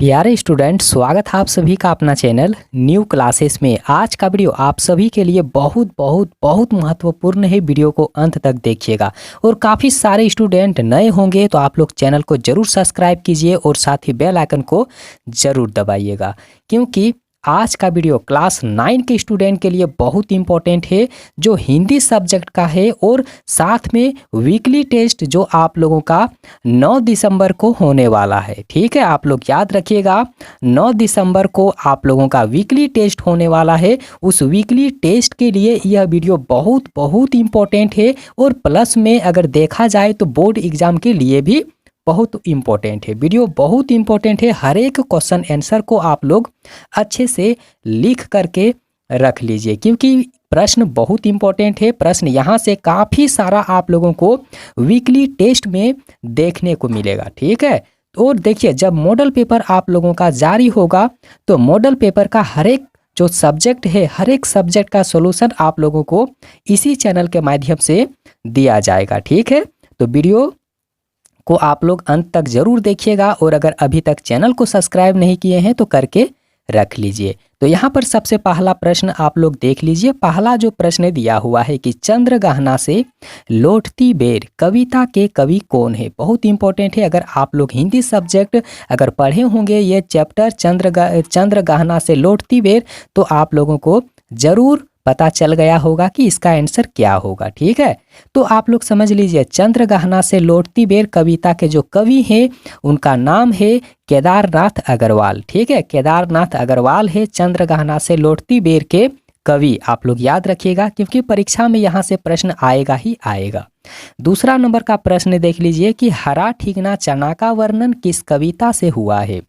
प्यारे स्टूडेंट, स्वागत है आप सभी का अपना चैनल न्यू क्लासेस में। आज का वीडियो आप सभी के लिए बहुत बहुत बहुत महत्वपूर्ण है। वीडियो को अंत तक देखिएगा और काफ़ी सारे स्टूडेंट नए होंगे तो आप लोग चैनल को ज़रूर सब्सक्राइब कीजिए और साथ ही बेल आइकन को ज़रूर दबाइएगा, क्योंकि आज का वीडियो क्लास 9 के स्टूडेंट के लिए बहुत इंपॉर्टेंट है, जो हिंदी सब्जेक्ट का है और साथ में वीकली टेस्ट जो आप लोगों का 9 दिसंबर को होने वाला है। ठीक है, आप लोग याद रखिएगा 9 दिसंबर को आप लोगों का वीकली टेस्ट होने वाला है। उस वीकली टेस्ट के लिए यह वीडियो बहुत बहुत इंपॉर्टेंट है और प्लस में अगर देखा जाए तो बोर्ड एग्जाम के लिए भी बहुत इंपॉर्टेंट है। वीडियो बहुत इंपॉर्टेंट है, हर एक क्वेश्चन आंसर को आप लोग अच्छे से लिख करके रख लीजिए, क्योंकि प्रश्न बहुत इंपॉर्टेंट है। प्रश्न यहाँ से काफ़ी सारा आप लोगों को वीकली टेस्ट में देखने को मिलेगा। ठीक है, और देखिए जब मॉडल पेपर आप लोगों का जारी होगा तो मॉडल पेपर का हर एक जो सब्जेक्ट है, हर एक सब्जेक्ट का सॉल्यूशन आप लोगों को इसी चैनल के माध्यम से दिया जाएगा। ठीक है, तो वीडियो को आप लोग अंत तक जरूर देखिएगा और अगर अभी तक चैनल को सब्सक्राइब नहीं किए हैं तो करके रख लीजिए। तो यहाँ पर सबसे पहला प्रश्न आप लोग देख लीजिए। पहला जो प्रश्न दिया हुआ है कि चंद्रगहना से लौटती बेर कविता के कवि कौन है। बहुत इंपॉर्टेंट है। अगर आप लोग हिंदी सब्जेक्ट अगर पढ़े होंगे ये चैप्टर चंद्रगहना से लौटती बेर, तो आप लोगों को जरूर पता चल गया होगा कि इसका आंसर क्या होगा। ठीक है, तो आप लोग समझ लीजिए चंद्रगहना से लौटती बेर कविता के जो कवि हैं उनका नाम है केदारनाथ अग्रवाल। ठीक है, केदारनाथ अग्रवाल है चंद्रगहना से लौटती बेर के कवि। आप लोग याद रखिएगा, क्योंकि परीक्षा में यहाँ से प्रश्न आएगा ही आएगा। दूसरा नंबर का प्रश्न देख लीजिए कि हरा ठीकना चना का वर्णन किस कविता से हुआ है।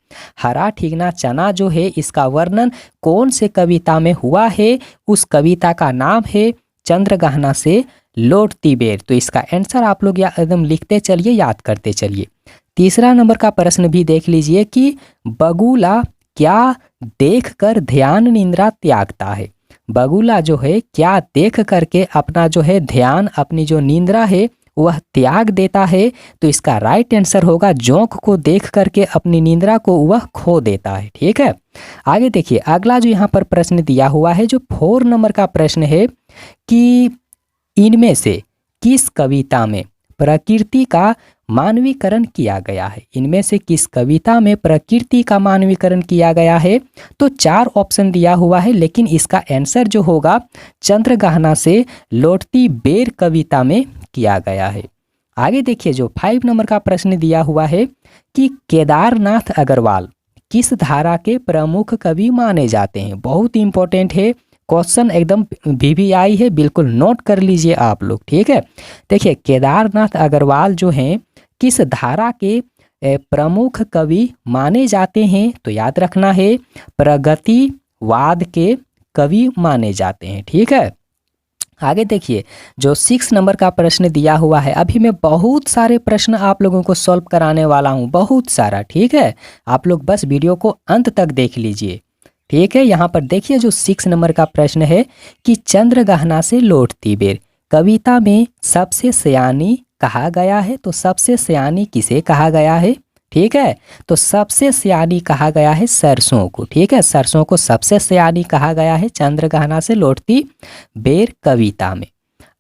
हरा ठीकना चना जो है इसका वर्णन कौन से कविता में हुआ है। उस कविता का नाम है चंद्रगहना से लौटती बेर। तो इसका आंसर आप लोग एकदम लिखते चलिए, याद करते चलिए। तीसरा नंबर का प्रश्न भी देख लीजिए कि बगुला क्या देखकर ध्यान निंद्रा त्यागता है। बगुला जो है क्या देख करके अपना जो है ध्यान, अपनी जो निंद्रा है वह त्याग देता है। तो इसका राइट आंसर होगा जोंक को देख करके अपनी निंद्रा को वह खो देता है। ठीक है, आगे देखिए अगला जो यहाँ पर प्रश्न दिया हुआ है, जो 4 नंबर का प्रश्न है कि इनमें से किस कविता में प्रकृति का मानवीकरण किया गया है। इनमें से किस कविता में प्रकृति का मानवीकरण किया गया है। तो 4 ऑप्शन दिया हुआ है, लेकिन इसका आंसर जो होगा चंद्रगहना से लौटती बेर कविता में किया गया है। आगे देखिए जो 5 नंबर का प्रश्न दिया हुआ है कि केदारनाथ अग्रवाल किस धारा के प्रमुख कवि माने जाते हैं। बहुत इंपॉर्टेंट है, क्वेश्चन एकदम VVI है, बिल्कुल नोट कर लीजिए आप लोग। ठीक है, देखिए केदारनाथ अग्रवाल जो हैं किस धारा के प्रमुख कवि माने जाते हैं। तो याद रखना है प्रगतिवाद के कवि माने जाते हैं। ठीक है, आगे देखिए जो 6 नंबर का प्रश्न दिया हुआ है। अभी मैं बहुत सारे प्रश्न आप लोगों को सॉल्व कराने वाला हूँ, बहुत सारा। ठीक है, आप लोग बस वीडियो को अंत तक देख लीजिए। ठीक है, यहाँ पर देखिए जो 6 नंबर का प्रश्न है कि चंद्रगहना से लौटती बेर कविता में सबसे सयानी कहा गया है। तो सबसे सयानी किसे कहा गया है। ठीक है, तो सबसे सयानी कहा गया है सरसों को। ठीक है, सरसों को सबसे सयानी कहा गया है चंद्रगहना से लौटती बेर कविता में।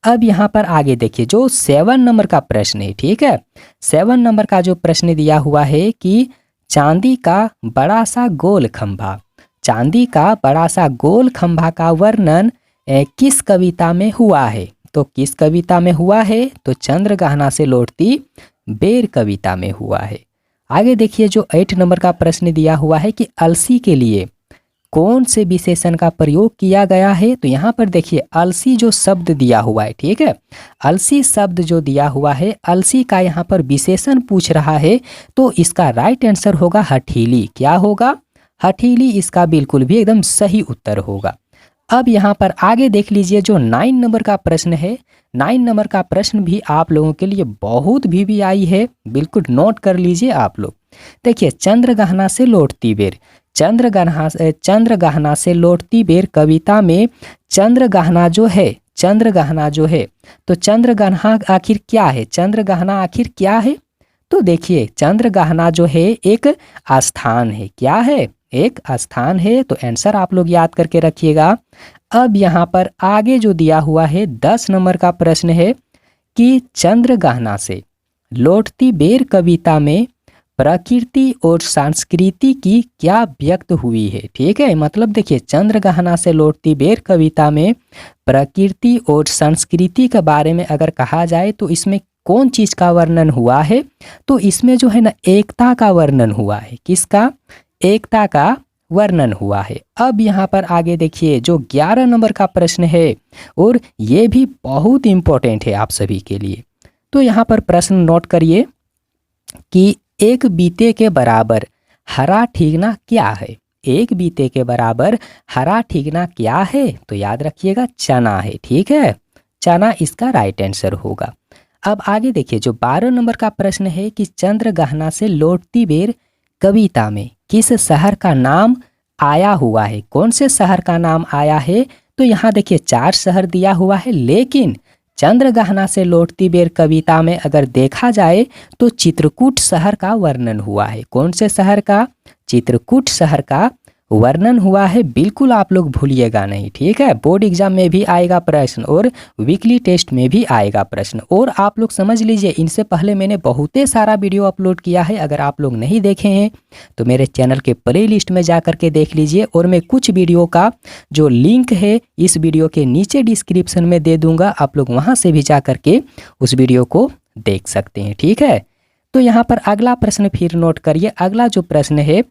अब यहाँ पर आगे देखिए जो 7 नंबर का प्रश्न है। ठीक है, 7 नंबर का जो प्रश्न दिया हुआ है कि चांदी का बड़ा सा गोल खंभा, चांदी का बड़ा सा गोल खंभा का वर्णन किस कविता में हुआ है। तो किस कविता में हुआ है। तो चंद्रगहना से लौटती बेर कविता में हुआ है। आगे देखिए जो 8 नंबर का प्रश्न दिया हुआ है कि अलसी के लिए कौन से विशेषण का प्रयोग किया गया है। तो यहाँ पर देखिए अलसी जो शब्द दिया हुआ है। ठीक है, अलसी शब्द जो दिया हुआ है, अलसी का यहाँ पर विशेषण पूछ रहा है। तो इसका राइट आंसर होगा हठीली। क्या होगा, हठीली। इसका बिल्कुल भी एकदम सही उत्तर होगा। अब यहाँ पर आगे देख लीजिए जो 9 नंबर का प्रश्न है। 9 नंबर का प्रश्न भी आप लोगों के लिए बहुत VVI है, बिल्कुल नोट कर लीजिए आप लोग। देखिए चंद्रगहना से लौटती बेर, चंद्रगहना से लौटती बेर कविता में चंद्रगहना जो है, तो चंद्रगहना आखिर क्या है। चंद्रगहना आखिर क्या है। तो देखिए चंद्रगहना जो है एक स्थान है, क्या है, एक स्थान है। तो आंसर आप लोग याद करके रखिएगा। अब यहाँ पर आगे जो दिया हुआ है 10 नंबर का प्रश्न है कि चंद्रगहना से लौटती बेर कविता में प्रकृति और संस्कृति की क्या व्यक्त हुई है। ठीक है, मतलब देखिए चंद्रगहना से लौटती बेर कविता में प्रकृति और संस्कृति के बारे में अगर कहा जाए तो इसमें कौन चीज का वर्णन हुआ है, तो इसमें जो है ना एकता का वर्णन हुआ है। किसका, एकता का वर्णन हुआ है। अब यहाँ पर आगे देखिए जो 11 नंबर का प्रश्न है और ये भी बहुत इंपॉर्टेंट है आप सभी के लिए। तो यहाँ पर प्रश्न नोट करिए कि एक बीते के बराबर हरा ठीकना क्या है। एक बीते के बराबर हरा ठीकना क्या है, तो याद रखिएगा चना है। ठीक है, चना इसका राइट आंसर होगा। अब आगे देखिए जो 12 नंबर का प्रश्न है कि चंद्रगहना से लौटती बेर कविता में किस शहर का नाम आया हुआ है, कौन से शहर का नाम आया है। तो यहाँ देखिए 4 शहर दिया हुआ है, लेकिन चंद्रगहना से लौटती बेर कविता में अगर देखा जाए तो चित्रकूट शहर का वर्णन हुआ है। कौन से शहर का, चित्रकूट शहर का वर्णन हुआ है। बिल्कुल आप लोग भूलिएगा नहीं। ठीक है, बोर्ड एग्जाम में भी आएगा प्रश्न और वीकली टेस्ट में भी आएगा प्रश्न। और आप लोग समझ लीजिए इनसे पहले मैंने बहुते सारा वीडियो अपलोड किया है, अगर आप लोग नहीं देखे हैं तो मेरे चैनल के प्ले लिस्ट में जा करके देख लीजिए। और मैं कुछ वीडियो का जो लिंक है इस वीडियो के नीचे डिस्क्रिप्शन में दे दूंगा, आप लोग वहाँ से भी जा करके उस वीडियो को देख सकते हैं। ठीक है, तो यहाँ पर अगला प्रश्न फिर नोट करिए। अगला जो प्रश्न है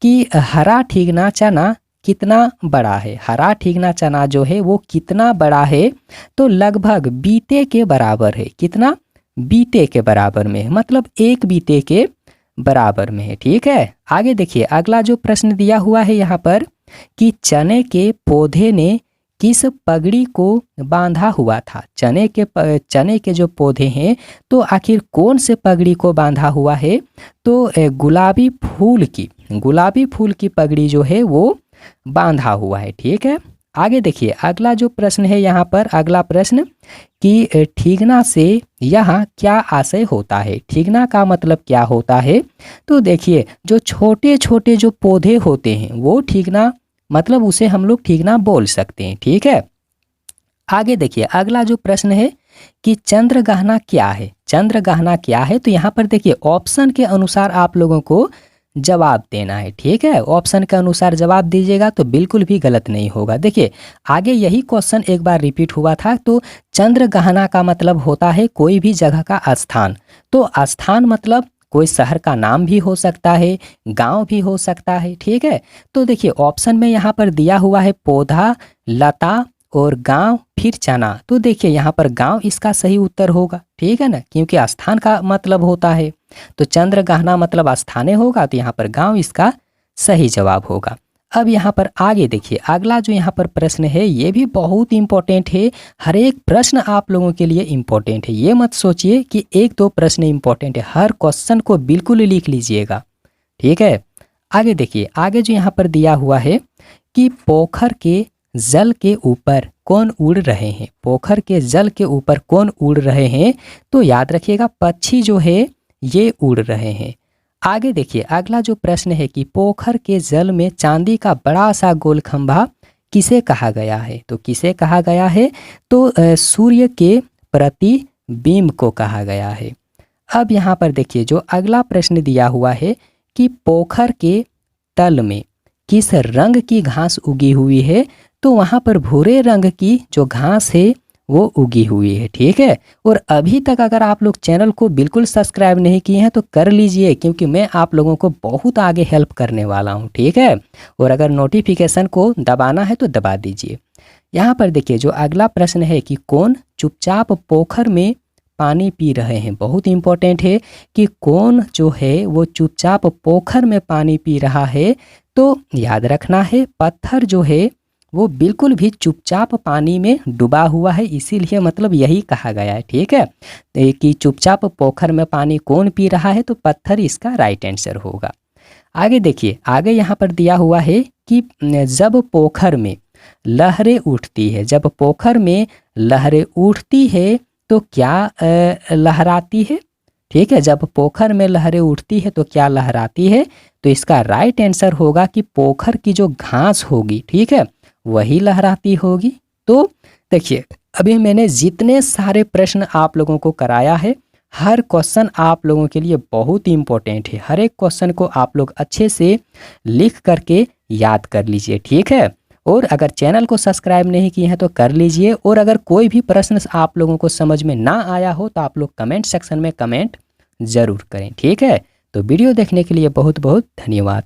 कि हरा ठीकना चना कितना बड़ा है। हरा ठीकना चना जो है वो कितना बड़ा है, तो लगभग बीते के बराबर है। कितना, बीते के बराबर में है, मतलब एक बीते के बराबर में है। ठीक है, आगे देखिए अगला जो प्रश्न दिया हुआ है यहाँ पर कि चने के पौधे ने किस पगड़ी को बांधा हुआ था। चने के जो पौधे हैं तो आखिर कौन से पगड़ी को बांधा हुआ है, तो गुलाबी फूल की पगड़ी जो है वो बांधा हुआ है। ठीक है, आगे देखिए अगला जो प्रश्न है यहाँ पर, अगला प्रश्न कि ठीकना से यहाँ क्या आशय होता है। ठीकना का मतलब क्या होता है, तो देखिए जो छोटे छोटे जो पौधे होते हैं वो ठीकना, मतलब उसे हम लोग ठीकना बोल सकते हैं। ठीक है, आगे देखिए अगला जो प्रश्न है कि चंद्रगहना क्या है। चंद्रगहना क्या है, तो यहाँ पर देखिए ऑप्शन के अनुसार आप लोगों को जवाब देना है। ठीक है, ऑप्शन के अनुसार जवाब दीजिएगा तो बिल्कुल भी गलत नहीं होगा। देखिए आगे यही क्वेश्चन एक बार रिपीट हुआ था। तो चंद्रगहना का मतलब होता है कोई भी जगह का स्थान। तो स्थान मतलब कोई शहर का नाम भी हो सकता है, गांव भी हो सकता है। ठीक है, तो देखिए ऑप्शन में यहाँ पर दिया हुआ है पौधा, लता और गांव फिर चना। तो देखिए यहाँ पर गांव इसका सही उत्तर होगा। ठीक है ना, क्योंकि स्थान का मतलब होता है, तो चंद्रगहना मतलब स्थाने होगा, तो यहाँ पर गांव इसका सही जवाब होगा। अब यहाँ पर आगे देखिए अगला जो यहाँ पर प्रश्न है ये भी बहुत इंपॉर्टेंट है। हर एक प्रश्न आप लोगों के लिए इंपॉर्टेंट है, ये मत सोचिए कि एक दो प्रश्न इंपॉर्टेंट है, हर क्वेश्चन को बिल्कुल लिख लीजिएगा। ठीक है, आगे देखिए आगे जो यहाँ पर दिया हुआ है कि पोखर के जल के ऊपर कौन उड़ रहे हैं। पोखर के जल के ऊपर कौन उड़ रहे हैं, तो याद रखिएगा पक्षी जो है ये उड़ रहे हैं। आगे देखिए अगला जो प्रश्न है कि पोखर के जल में चांदी का बड़ा सा गोल खंभा किसे कहा गया है। तो किसे कहा गया है, तो सूर्य के प्रतिबिंब को कहा गया है। अब यहाँ पर देखिए जो अगला प्रश्न दिया हुआ है कि पोखर के तल में किस रंग की घास उगी हुई है, तो वहाँ पर भूरे रंग की जो घास है वो उगी हुई है। ठीक है, और अभी तक अगर आप लोग चैनल को बिल्कुल सब्सक्राइब नहीं किए हैं तो कर लीजिए, क्योंकि मैं आप लोगों को बहुत आगे हेल्प करने वाला हूं। ठीक है, और अगर नोटिफिकेशन को दबाना है तो दबा दीजिए। यहाँ पर देखिए जो अगला प्रश्न है कि कौन चुपचाप पोखर में पानी पी रहे हैं। बहुत इंपॉर्टेंट है कि कौन जो है वो चुपचाप पोखर में पानी पी रहा है, तो याद रखना है पत्थर जो है वो बिल्कुल भी चुपचाप पानी में डूबा हुआ है, इसीलिए मतलब यही कहा गया है। ठीक है, कि चुपचाप पोखर में पानी कौन पी रहा है, तो पत्थर इसका राइट आंसर होगा। आगे देखिए आगे यहाँ पर दिया हुआ है कि जब पोखर में लहरें उठती है, जब पोखर में लहरें उठती है तो क्या लहराती है, ठीक है, जब पोखर में लहरें उठती है तो क्या लहराती है? तो इसका राइट आंसर होगा कि पोखर की जो घास होगी, ठीक है, वही लहराती होगी। तो देखिए, अभी मैंने जितने सारे प्रश्न आप लोगों को कराया है, हर क्वेश्चन आप लोगों के लिए बहुत ही इंपॉर्टेंट है। हर एक क्वेश्चन को आप लोग अच्छे से लिख करके याद कर लीजिए, ठीक है। और अगर चैनल को सब्सक्राइब नहीं किए हैं तो कर लीजिए। और अगर कोई भी प्रश्न आप लोगों को समझ में ना आया हो तो आप लोग कमेंट सेक्शन में कमेंट ज़रूर करें, ठीक है। तो वीडियो देखने के लिए बहुत बहुत धन्यवाद।